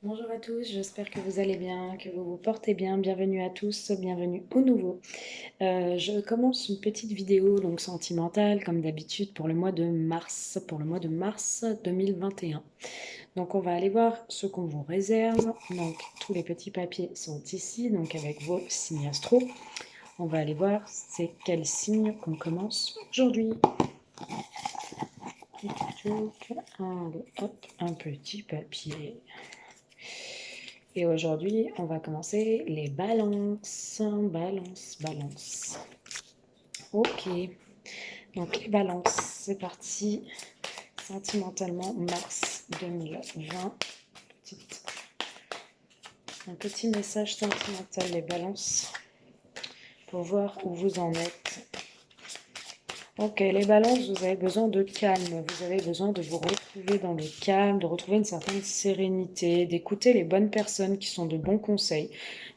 Bonjour à tous, j'espère que vous allez bien, que vous vous portez bien. Bienvenue à tous, bienvenue au nouveau. Je commence une petite vidéo donc sentimentale comme d'habitude pour le mois de mars 2021. Donc on va aller voir ce qu'on vous réserve. Donc tous les petits papiers sont ici, donc avec vos signes astro. On va aller voir c'est quel signe qu'on commence aujourd'hui. Allez, hop, un petit papier. Et aujourd'hui, on va commencer les balances. Balance, balance. Ok. Donc les balances, c'est parti. Sentimentalement, mars 2020. Un petit message sentimental, les balances, pour voir où vous en êtes. Ok, les balances, vous avez besoin de calme, vous avez besoin de vous retrouver dans le calme, de retrouver une certaine sérénité, d'écouter les bonnes personnes qui sont de bons conseils,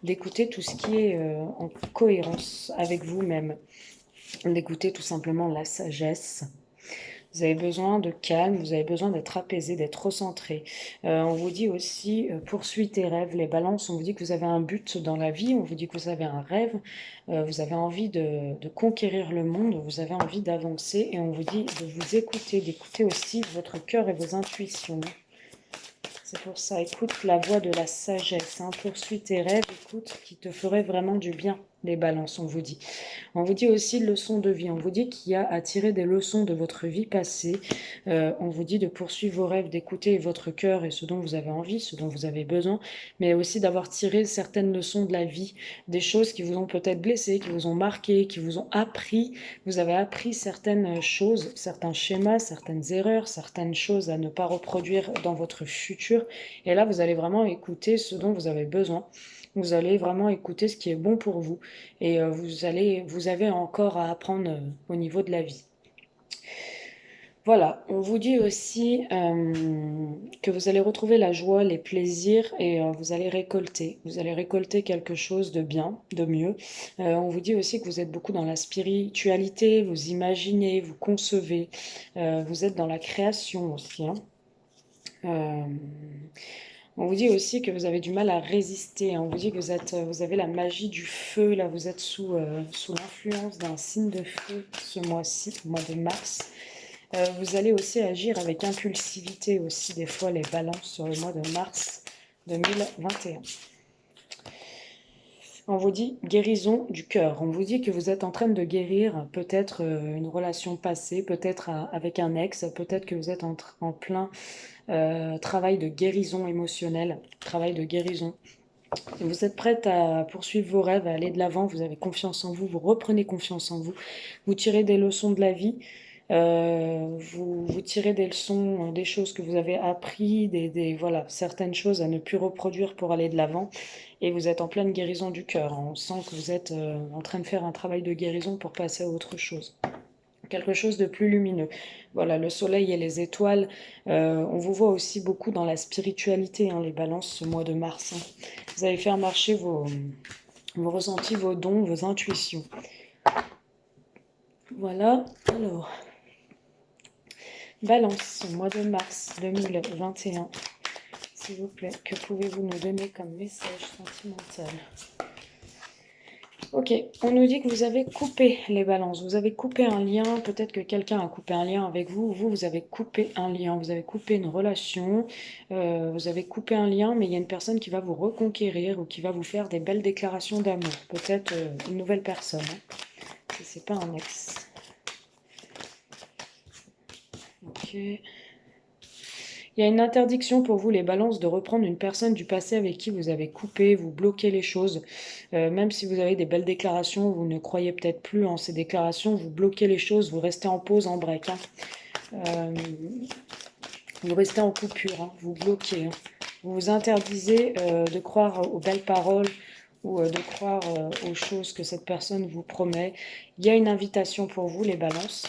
d'écouter tout ce qui est en cohérence avec vous-même, d'écouter tout simplement la sagesse. Vous avez besoin de calme, vous avez besoin d'être apaisé, d'être recentré. On vous dit aussi, poursuis tes rêves, les balances, on vous dit que vous avez un but dans la vie, on vous dit que vous avez un rêve, vous avez envie de conquérir le monde, vous avez envie d'avancer et on vous dit de vous écouter, d'écouter aussi votre cœur et vos intuitions. C'est pour ça, écoute la voix de la sagesse, hein. Poursuis tes rêves, écoute qui te ferait vraiment du bien, les balances, on vous dit. On vous dit aussi leçons de vie, on vous dit qu'il y a à tirer des leçons de votre vie passée, on vous dit de poursuivre vos rêves, d'écouter votre cœur et ce dont vous avez envie, ce dont vous avez besoin, mais aussi d'avoir tiré certaines leçons de la vie, des choses qui vous ont peut-être blessé, qui vous ont marqué, qui vous ont appris, vous avez appris certaines choses, certains schémas, certaines erreurs, certaines choses à ne pas reproduire dans votre futur, et là vous allez vraiment écouter ce dont vous avez besoin. Vous allez vraiment écouter ce qui est bon pour vous et vous avez encore à apprendre au niveau de la vie. Voilà, on vous dit aussi que vous allez retrouver la joie, les plaisirs et vous allez récolter. Vous allez récolter quelque chose de bien, de mieux. On vous dit aussi que vous êtes beaucoup dans la spiritualité, vous imaginez, vous concevez, vous êtes dans la création aussi, hein. Euh, on vous dit aussi que vous avez du mal à résister, hein. On vous dit que vous avez la magie du feu. Là, vous êtes sous l'influence d'un signe de feu ce mois-ci, au mois de mars. Vous allez aussi agir avec impulsivité aussi, des fois, les balances sur le mois de mars 2021. On vous dit guérison du cœur. On vous dit que vous êtes en train de guérir peut-être une relation passée, peut-être avec un ex, peut-être que vous êtes en plein travail de guérison émotionnelle, travail de guérison. Et vous êtes prête à poursuivre vos rêves, à aller de l'avant, vous avez confiance en vous, vous reprenez confiance en vous, vous tirez des leçons de la vie, vous tirez des leçons, des choses que vous avez appris, voilà, certaines choses à ne plus reproduire pour aller de l'avant. Et vous êtes en pleine guérison du cœur, hein. On sent que vous êtes en train de faire un travail de guérison pour passer à autre chose. Quelque chose de plus lumineux. Voilà, le soleil et les étoiles. On vous voit aussi beaucoup dans la spiritualité, hein, les balances, ce mois de mars, hein. Vous allez faire marcher vos ressentis, vos dons, vos intuitions. Voilà, alors, balance, mois de mars 2021. S'il vous plaît, que pouvez-vous nous donner comme message sentimental? Ok, on nous dit que vous avez coupé les balances, vous avez coupé un lien, peut-être que quelqu'un a coupé un lien avec vous, vous avez coupé un lien, vous avez coupé une relation, vous avez coupé un lien, mais il y a une personne qui va vous reconquérir ou qui va vous faire des belles déclarations d'amour, peut-être une nouvelle personne, hein, si c'est pas un ex. Ok. Il y a une interdiction pour vous, les balances, de reprendre une personne du passé avec qui vous avez coupé, vous bloquez les choses. Même si vous avez des belles déclarations, vous ne croyez peut-être plus en ces déclarations, vous bloquez les choses, vous restez en pause, en break, hein. Euh, vous restez en coupure, hein, vous bloquez, hein. Vous vous interdisez de croire aux belles paroles ou de croire aux choses que cette personne vous promet. Il y a une invitation pour vous, les balances.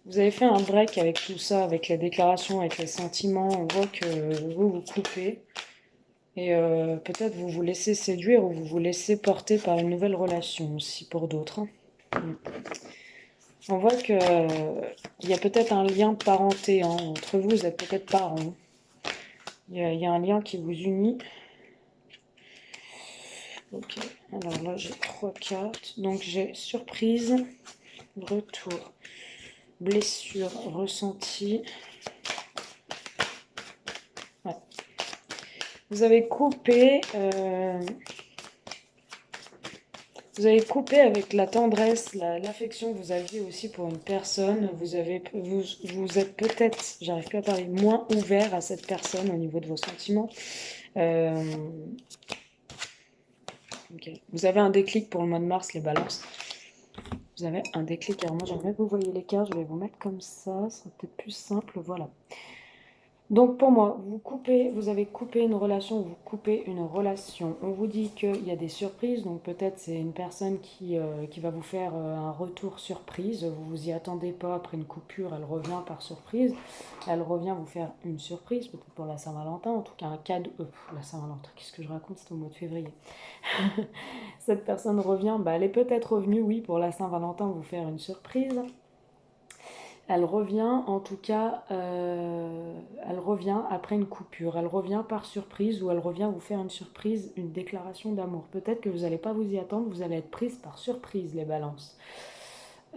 Vous avez fait un break avec tout ça, avec les déclarations, avec les sentiments. On voit que vous vous coupez. Et peut-être vous vous laissez séduire ou vous vous laissez porter par une nouvelle relation aussi pour d'autres, hein. On voit que il y a peut-être un lien de parenté, hein, entre vous, vous êtes peut-être parents. Il y a un lien qui vous unit. Ok, alors là j'ai 3 cartes. Donc j'ai surprise, retour, blessure ressentie. Ouais. Vous avez coupé avec la tendresse, l'affection que vous aviez aussi pour une personne. Vous êtes peut-être, j'arrive plus à parler, moins ouvert à cette personne au niveau de vos sentiments. Ok. Vous avez un déclic pour le mois de mars, les balances. Vous avez un déclic. Alors moi, j'aimerais que vous voyez les cartes. Je vais vous mettre comme ça. Ce sera peut-être plus simple. Voilà. Donc pour moi, vous avez coupé une relation, vous coupez une relation. On vous dit qu'il y a des surprises, donc peut-être c'est une personne qui va vous faire un retour surprise. Vous vous y attendez pas après une coupure, elle revient par surprise. Elle revient vous faire une surprise, peut-être pour la Saint-Valentin, en tout cas un cadeau. La Saint-Valentin, qu'est-ce que je raconte, c'est au mois de février. Cette personne revient, bah, elle est peut-être revenue, oui, pour la Saint-Valentin vous faire une surprise. Elle revient, en tout cas, elle revient après une coupure. Elle revient par surprise ou elle revient vous faire une surprise, une déclaration d'amour. Peut-être que vous n'allez pas vous y attendre, vous allez être prise par surprise, les balances.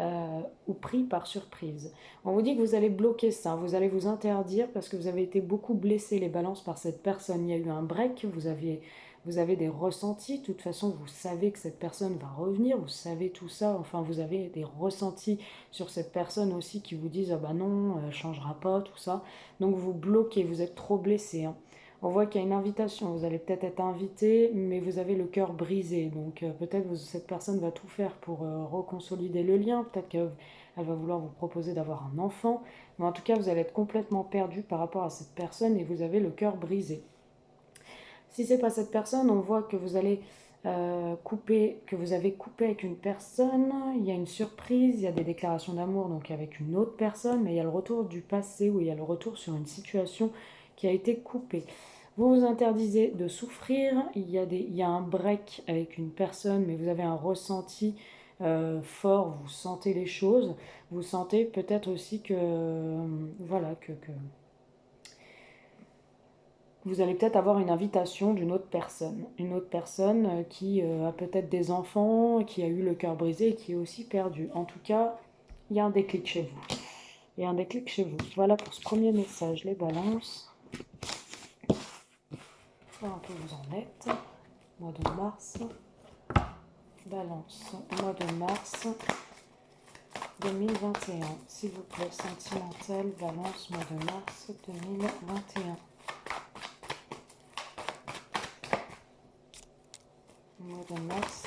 Ou pris par surprise. On vous dit que vous allez bloquer ça, vous allez vous interdire parce que vous avez été beaucoup blessé, les balances, par cette personne. Il y a eu un break, vous avez des ressentis. De toute façon, vous savez que cette personne va revenir, vous savez tout ça. Enfin, vous avez des ressentis sur cette personne aussi qui vous disent ah bah non, elle changera pas, tout ça. Donc vous bloquez, vous êtes trop blessé, hein. On voit qu'il y a une invitation, vous allez peut-être être invité, mais vous avez le cœur brisé. Donc peut-être que cette personne va tout faire pour reconsolider le lien, peut-être qu'elle va vouloir vous proposer d'avoir un enfant. Mais en tout cas, vous allez être complètement perdu par rapport à cette personne et vous avez le cœur brisé. Si c'est pas cette personne, on voit que vous allez que vous avez coupé avec une personne, il y a une surprise, il y a des déclarations d'amour donc avec une autre personne, mais il y a le retour du passé ou il y a le retour sur une situation qui a été coupée. Vous vous interdisez de souffrir, il y a un break avec une personne, mais vous avez un ressenti fort, vous sentez les choses, vous sentez peut-être aussi que, voilà, que vous allez peut-être avoir une invitation d'une autre personne. Une autre personne qui a peut-être des enfants, qui a eu le cœur brisé et qui est aussi perdue. En tout cas, il y a un déclic chez vous. Il y a un déclic chez vous. Voilà pour ce premier message, les balances. Voir un peu où vous en êtes. Mois de mars. Balance. Mois de mars 2021. S'il vous plaît, sentimental. Balance, mois de mars 2021. Mois de mars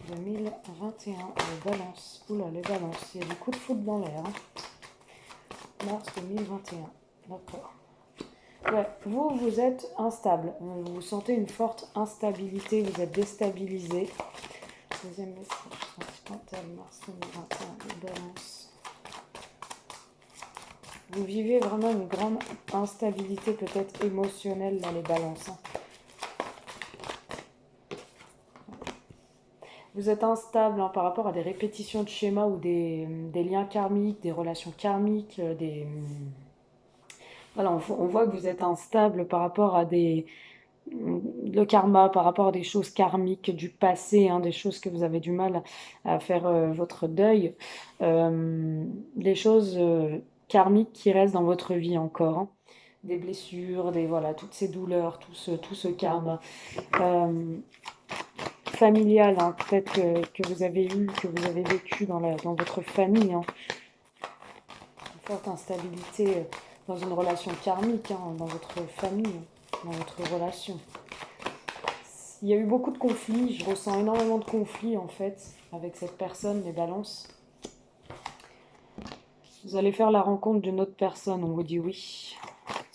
2021, les balances. Oula, les balances, il y a du coup de foot dans l'air. Hein. Mars 2021, d'accord. Ouais, vous êtes instable. Vous sentez une forte instabilité, vous êtes déstabilisé. Deuxième message, sentimental, mars 2021, les balances. Vous vivez vraiment une grande instabilité, peut-être émotionnelle, dans les balances. Hein. Vous êtes instable hein, par rapport à des répétitions de schémas ou des liens karmiques, des relations karmiques, Voilà, on voit que vous êtes instable par rapport à le karma, par rapport à des choses karmiques du passé, hein, des choses que vous avez du mal à faire votre deuil, des choses karmiques qui restent dans votre vie encore, hein. Des blessures, voilà, toutes ces douleurs, tout ce karma. Familial, hein, peut-être que vous avez eu, que vous avez vécu dans votre famille. Hein. Une forte instabilité dans une relation karmique, hein, dans votre famille, hein, dans votre relation. Il y a eu beaucoup de conflits, je ressens énormément de conflits en fait avec cette personne, les balances. Vous allez faire la rencontre d'une autre personne, on vous dit oui.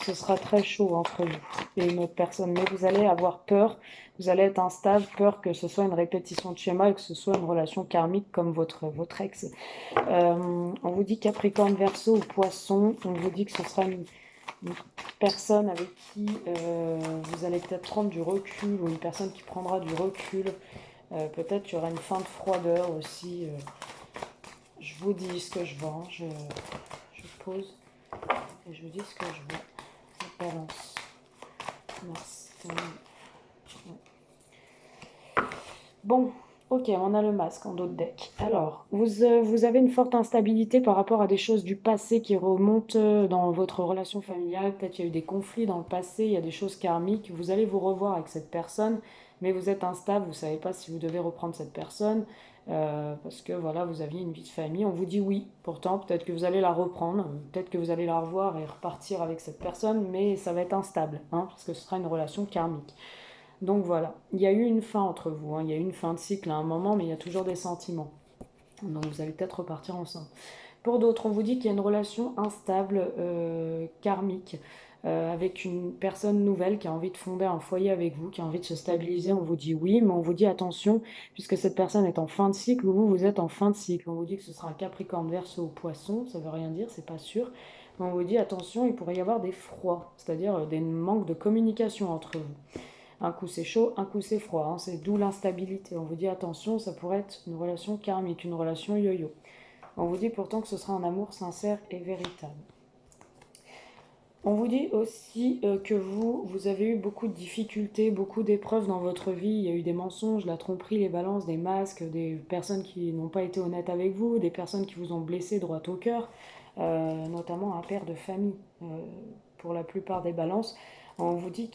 Ce sera très chaud entre vous et une autre personne, mais vous allez avoir peur, vous allez être instable, peur que ce soit une répétition de schéma et que ce soit une relation karmique comme votre ex. On vous dit Capricorne, Verseau ou Poisson, on vous dit que ce sera une personne avec qui vous allez peut-être prendre du recul ou une personne qui prendra du recul. Peut-être qu'il y aura une fin de froideur aussi. Je vous dis ce que je vois, je pose et je vous dis ce que je vois. Balance. Mars. Bon, ok, on a le masque en dos de deck. Alors, vous avez une forte instabilité par rapport à des choses du passé qui remontent dans votre relation familiale. Peut-être qu'il y a eu des conflits dans le passé, il y a des choses karmiques. Vous allez vous revoir avec cette personne, mais vous êtes instable, vous ne savez pas si vous devez reprendre cette personne. Parce que voilà, vous aviez une vie de famille, on vous dit oui. Pourtant, peut-être que vous allez la reprendre, peut-être que vous allez la revoir et repartir avec cette personne, mais ça va être instable, hein, parce que ce sera une relation karmique. Donc voilà, il y a eu une fin entre vous, hein. Il y a eu une fin de cycle à un moment, mais il y a toujours des sentiments. Donc vous allez peut-être repartir ensemble. Pour d'autres, on vous dit qu'il y a une relation instable, karmique, avec une personne nouvelle qui a envie de fonder un foyer avec vous, qui a envie de se stabiliser. On vous dit oui, mais on vous dit attention, puisque cette personne est en fin de cycle, ou vous, vous êtes en fin de cycle. On vous dit que ce sera un Capricorne, Verseau ou Poisson, ça veut rien dire, c'est pas sûr. Mais on vous dit attention, il pourrait y avoir des froids, c'est-à-dire des manques de communication entre vous. Un coup c'est chaud, un coup c'est froid, hein. C'est d'où l'instabilité. On vous dit attention, ça pourrait être une relation karmique, une relation yo-yo. On vous dit pourtant que ce sera un amour sincère et véritable. On vous dit aussi que vous avez eu beaucoup de difficultés, beaucoup d'épreuves dans votre vie. Il y a eu des mensonges, la tromperie, les balances, des masques, des personnes qui n'ont pas été honnêtes avec vous, des personnes qui vous ont blessé droit au cœur, notamment un père de famille. Pour la plupart des balances, on vous dit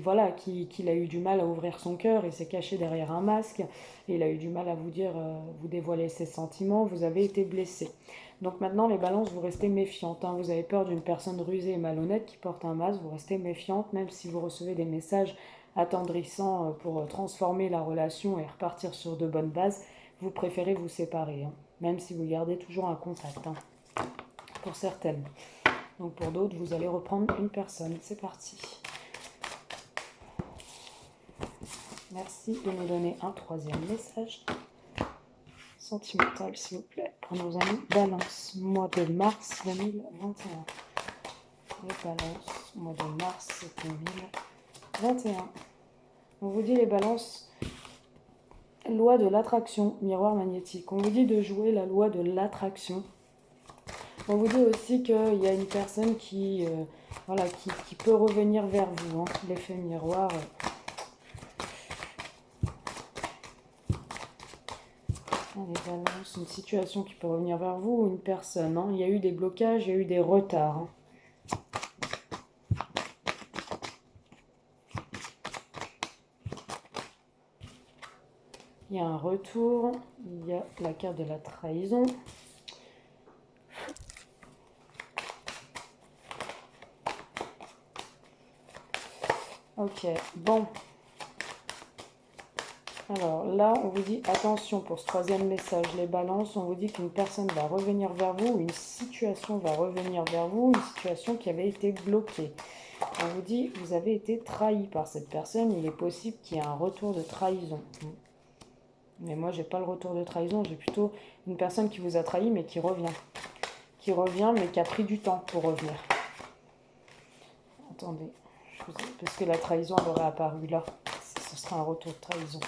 voilà, qu'il a eu du mal à ouvrir son cœur, il s'est caché derrière un masque, et il a eu du mal à vous dire, vous dévoiler ses sentiments, vous avez été blessé. Donc maintenant, les balances, vous restez méfiantes, hein. Vous avez peur d'une personne rusée et malhonnête qui porte un masque, vous restez méfiante, même si vous recevez des messages attendrissants pour transformer la relation et repartir sur de bonnes bases, vous préférez vous séparer, hein, même si vous gardez toujours un contact, hein, pour certaines. Donc pour d'autres, vous allez reprendre une personne. C'est parti. Merci de nous donner un troisième message sentimental, s'il vous plaît, pour nos amis Balance, mois de mars 2021. Les Balances, mois de mars 2021. On vous dit les Balances, loi de l'attraction, miroir magnétique. On vous dit de jouer la loi de l'attraction. On vous dit aussi qu'il y a une personne voilà, qui peut revenir vers vous, hein. L'effet miroir. Les balances, une situation qui peut revenir vers vous ou une personne, hein. Il y a eu des blocages, il y a eu des retards, hein. Il y a un retour, il y a la carte de la trahison. Ok, bon. Alors là, on vous dit attention pour ce troisième message, les balances, on vous dit qu'une personne va revenir vers vous, une situation va revenir vers vous, une situation qui avait été bloquée. On vous dit, vous avez été trahi par cette personne, il est possible qu'il y ait un retour de trahison. Mais moi, j'ai pas le retour de trahison, j'ai plutôt une personne qui vous a trahi, mais qui revient. Qui revient, mais qui a pris du temps pour revenir. Attendez, parce que la trahison, elle aurait apparu là. Ce sera un retour de trahison.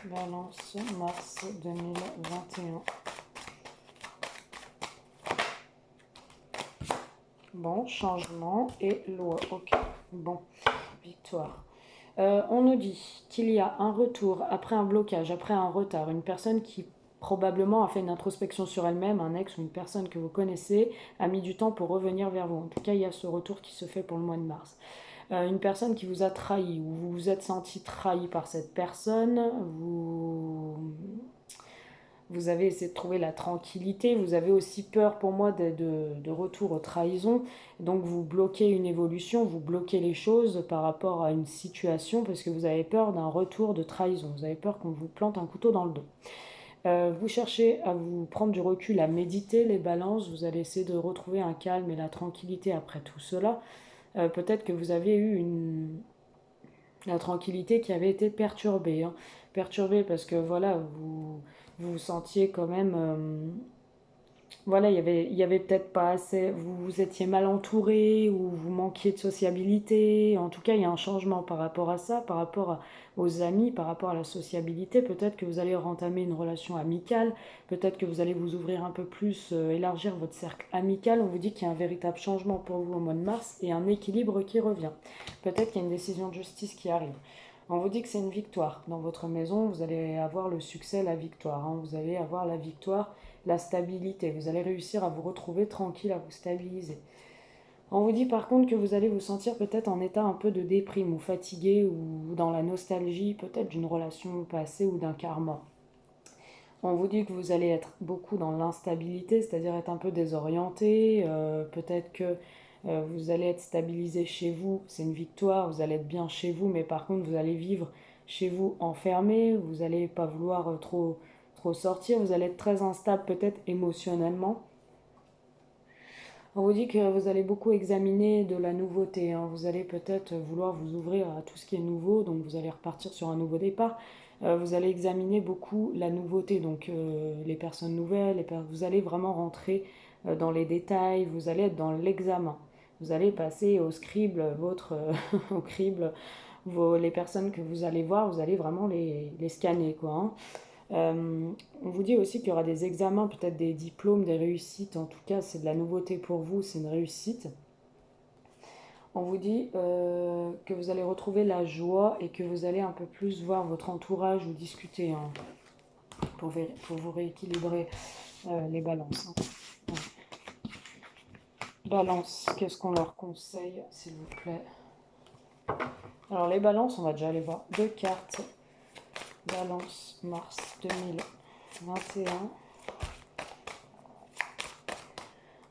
Balance, mars 2021. Bon, changement et loi. Ok, bon, victoire. On nous dit qu'il y a un retour après un blocage, après un retard. Une personne qui probablement a fait une introspection sur elle-même, un ex ou une personne que vous connaissez, a mis du temps pour revenir vers vous. En tout cas, il y a ce retour qui se fait pour le mois de mars. Une personne qui vous a trahi, ou vous vous êtes senti trahi par cette personne, vous avez essayé de trouver la tranquillité, vous avez aussi peur pour moi de retour aux trahisons, donc vous bloquez une évolution, vous bloquez les choses par rapport à une situation parce que vous avez peur d'un retour de trahison, vous avez peur qu'on vous plante un couteau dans le dos. Vous cherchez à vous prendre du recul, à méditer les balances, vous allez essayer de retrouver un calme et la tranquillité après tout cela. Peut-être que vous aviez eu la tranquillité qui avait été perturbée, hein. Perturbée parce que voilà, vous vous sentiez quand même voilà, il y avait peut-être pas assez, vous étiez mal entouré ou vous manquiez de sociabilité. En tout cas, il y a un changement par rapport à ça, par rapport aux amis, par rapport à la sociabilité. Peut-être que vous allez rentamer une relation amicale, peut-être que vous allez vous ouvrir un peu plus, élargir votre cercle amical. On vous dit qu'il y a un véritable changement pour vous au mois de mars et un équilibre qui revient. Peut-être qu'il y a une décision de justice qui arrive. On vous dit que c'est une victoire. Dans votre maison, vous allez avoir le succès, la victoire, hein. Vous allez avoir la victoire, la stabilité. Vous allez réussir à vous retrouver tranquille, à vous stabiliser. On vous dit par contre que vous allez vous sentir peut-être en état un peu de déprime ou fatigué ou dans la nostalgie peut-être d'une relation passée ou d'un karma. On vous dit que vous allez être beaucoup dans l'instabilité, c'est-à-dire être un peu désorienté, peut-être que vous allez être stabilisé chez vous, c'est une victoire, vous allez être bien chez vous, mais par contre vous allez vivre chez vous enfermé, vous n'allez pas vouloir trop sortir, vous allez être très instable peut-être émotionnellement. On vous dit que vous allez beaucoup examiner de la nouveauté, hein. Vous allez peut-être vouloir vous ouvrir à tout ce qui est nouveau, donc vous allez repartir sur un nouveau départ. Vous allez examiner beaucoup la nouveauté, donc les personnes nouvelles, vous allez vraiment rentrer dans les détails, vous allez être dans l'examen. Vous allez passer au scribe, au crible, les personnes que vous allez voir, vous allez vraiment les scanner, quoi, hein. On vous dit aussi qu'il y aura des examens, peut-être des diplômes, des réussites. En tout cas, c'est de la nouveauté pour vous, c'est une réussite. On vous dit que vous allez retrouver la joie et que vous allez un peu plus voir votre entourage ou discuter, hein, pour vous rééquilibrer les balances, hein. Ouais. Balance, qu'est-ce qu'on leur conseille, s'il vous plaît? Alors les balances, on va déjà aller voir deux cartes. Balance mars 2021.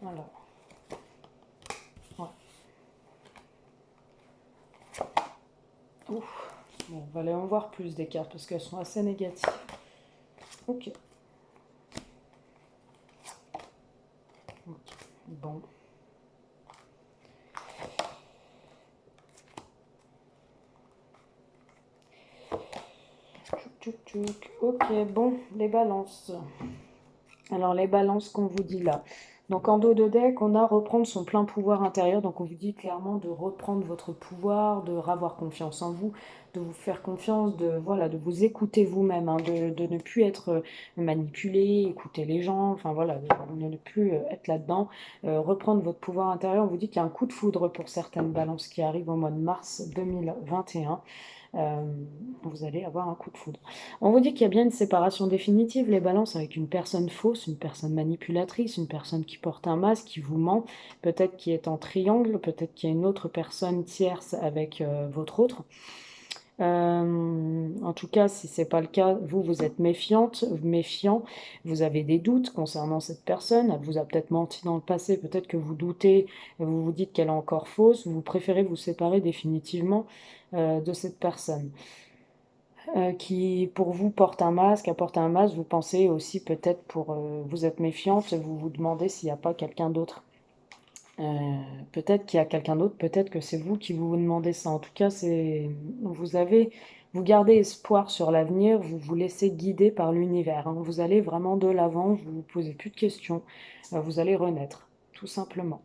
Alors, ouais. Ouf. Bon, on va aller en voir plus des cartes parce qu'elles sont assez négatives. Ok. Ok. Bon. Tchouk, tchouk, tchouk. Ok, bon, les balances. Alors, les balances qu'on vous dit là. Donc, en dos de deck, on a reprendre son plein pouvoir intérieur. Donc, on vous dit clairement de reprendre votre pouvoir, de avoir confiance en vous, de vous faire confiance, de, voilà, de vous écouter vous-même, hein, de ne plus être manipulé, écouter les gens, enfin voilà, de ne plus être là-dedans. Reprendre votre pouvoir intérieur. On vous dit qu'il y a un coup de foudre pour certaines balances qui arrivent au mois de mars 2021. euh, Vous allez avoir un coup de foudre. On vous dit qu'il y a bien une séparation définitive, les balances, avec une personne fausse, une personne manipulatrice, une personne qui porte un masque, qui vous ment, peut-être qui est en triangle, peut-être qu'il y a une autre personne tierce avec votre autre. En tout cas, si ce n'est pas le cas, vous êtes méfiante, méfiant, vous avez des doutes concernant cette personne, elle vous a peut-être menti dans le passé, peut-être que vous doutez, vous vous dites qu'elle est encore fausse, vous préférez vous séparer définitivement de cette personne qui pour vous porte un masque, apporte un masque, vous pensez aussi peut-être vous êtes méfiante, vous vous demandez s'il n'y a pas quelqu'un d'autre. Peut-être qu'il y a quelqu'un d'autre, peut-être que c'est vous qui vous demandez ça. En tout cas, vous gardez espoir sur l'avenir, vous vous laissez guider par l'univers, hein. Vous allez vraiment de l'avant, vous vous posez plus de questions, vous allez renaître, tout simplement.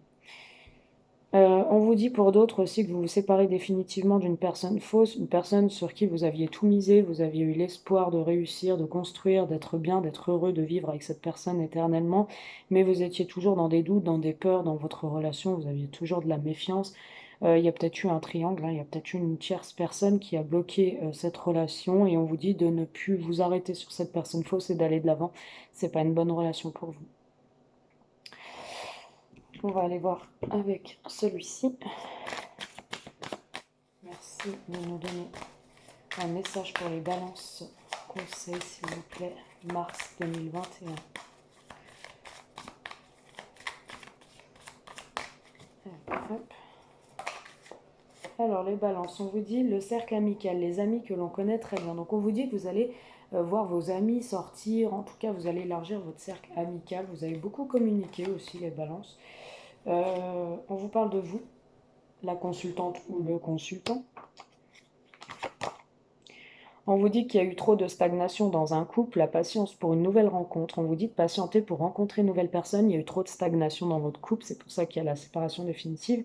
On vous dit pour d'autres aussi que vous vous séparez définitivement d'une personne fausse, une personne sur qui vous aviez tout misé, vous aviez eu l'espoir de réussir, de construire, d'être bien, d'être heureux, de vivre avec cette personne éternellement, mais vous étiez toujours dans des doutes, dans des peurs dans votre relation, vous aviez toujours de la méfiance. Il y a peut-être eu un triangle, hein, il y a peut-être eu une tierce personne qui a bloqué cette relation et on vous dit de ne plus vous arrêter sur cette personne fausse et d'aller de l'avant. C'est pas une bonne relation pour vous. On va aller voir avec celui-ci. Merci de nous donner un message pour les balances. Conseil, s'il vous plaît. Mars 2021. Hop. Alors, les balances, on vous dit le cercle amical, les amis que l'on connaît très bien. Donc, on vous dit que vous allez voir vos amis sortir. En tout cas, vous allez élargir votre cercle amical. Vous allez beaucoup communiquer aussi, les balances. On vous parle de vous, la consultante ou le consultant. On vous dit qu'il y a eu trop de stagnation dans un couple, la patience pour une nouvelle rencontre. On vous dit de patienter pour rencontrer une nouvelle personne. Il y a eu trop de stagnation dans votre couple, c'est pour ça qu'il y a la séparation définitive.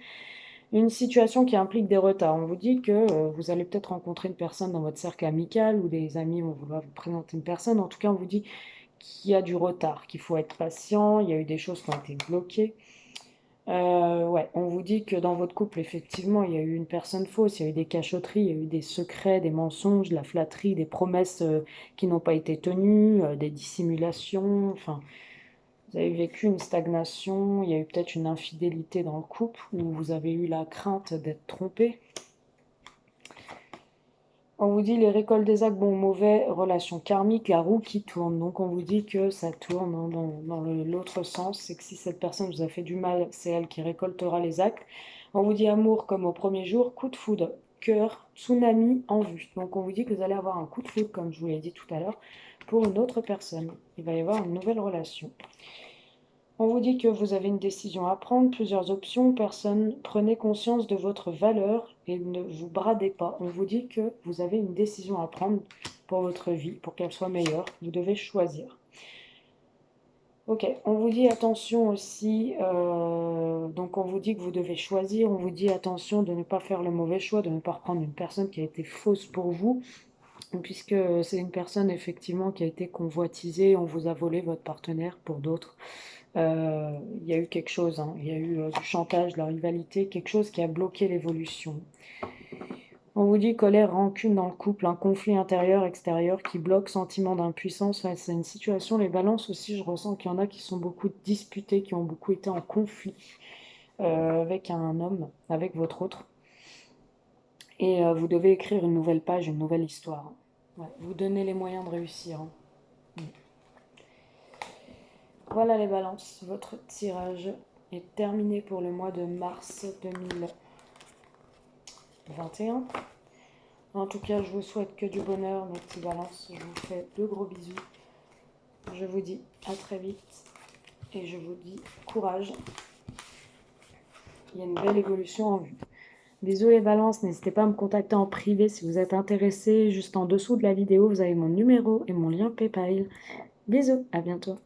Une situation qui implique des retards. On vous dit que vous allez peut-être rencontrer une personne dans votre cercle amical ou des amis vont vouloir vous présenter une personne. En tout cas, on vous dit qu'il y a du retard, qu'il faut être patient. Il y a eu des choses qui ont été bloquées. Ouais, on vous dit que dans votre couple, effectivement, il y a eu une personne fausse, il y a eu des cachotteries, il y a eu des secrets, des mensonges, de la flatterie, des promesses qui n'ont pas été tenues, des dissimulations. Enfin, vous avez vécu une stagnation, il y a eu peut-être une infidélité dans le couple, où vous avez eu la crainte d'être trompé. On vous dit les récoltes des actes bons ou mauvais, relations karmiques, la roue qui tourne. Donc on vous dit que ça tourne dans l'autre sens. C'est que si cette personne vous a fait du mal, c'est elle qui récoltera les actes. On vous dit amour comme au premier jour, coup de foudre, cœur, tsunami en vue. Donc on vous dit que vous allez avoir un coup de foudre, comme je vous l'ai dit tout à l'heure, pour une autre personne. Il va y avoir une nouvelle relation. On vous dit que vous avez une décision à prendre, plusieurs options, personne, prenez conscience de votre valeur et ne vous bradez pas. On vous dit que vous avez une décision à prendre pour votre vie, pour qu'elle soit meilleure. Vous devez choisir. Ok, on vous dit attention aussi, donc on vous dit que vous devez choisir, on vous dit attention de ne pas faire le mauvais choix, de ne pas reprendre une personne qui a été fausse pour vous, puisque c'est une personne effectivement qui a été convoitisée, on vous a volé votre partenaire pour d'autres. Il y a eu quelque chose, hein. Il y a eu du chantage, de la rivalité, quelque chose qui a bloqué l'évolution. On vous dit colère, rancune dans le couple, un conflit intérieur, extérieur qui bloque, sentiment d'impuissance face à une situation. Les balances aussi, je ressens qu'il y en a qui sont beaucoup disputés, qui ont beaucoup été en conflit avec un homme, avec votre autre. Et vous devez écrire une nouvelle page, une nouvelle histoire. Ouais, vous donnez les moyens de réussir, hein. Voilà les balances, votre tirage est terminé pour le mois de mars 2021. En tout cas, je vous souhaite que du bonheur, mes petits balances. Je vous fais de gros bisous. Je vous dis à très vite et je vous dis courage. Il y a une belle évolution en vue. Bisous les balances, n'hésitez pas à me contacter en privé si vous êtes intéressés. Juste en dessous de la vidéo, vous avez mon numéro et mon lien PayPal. Bisous, à bientôt.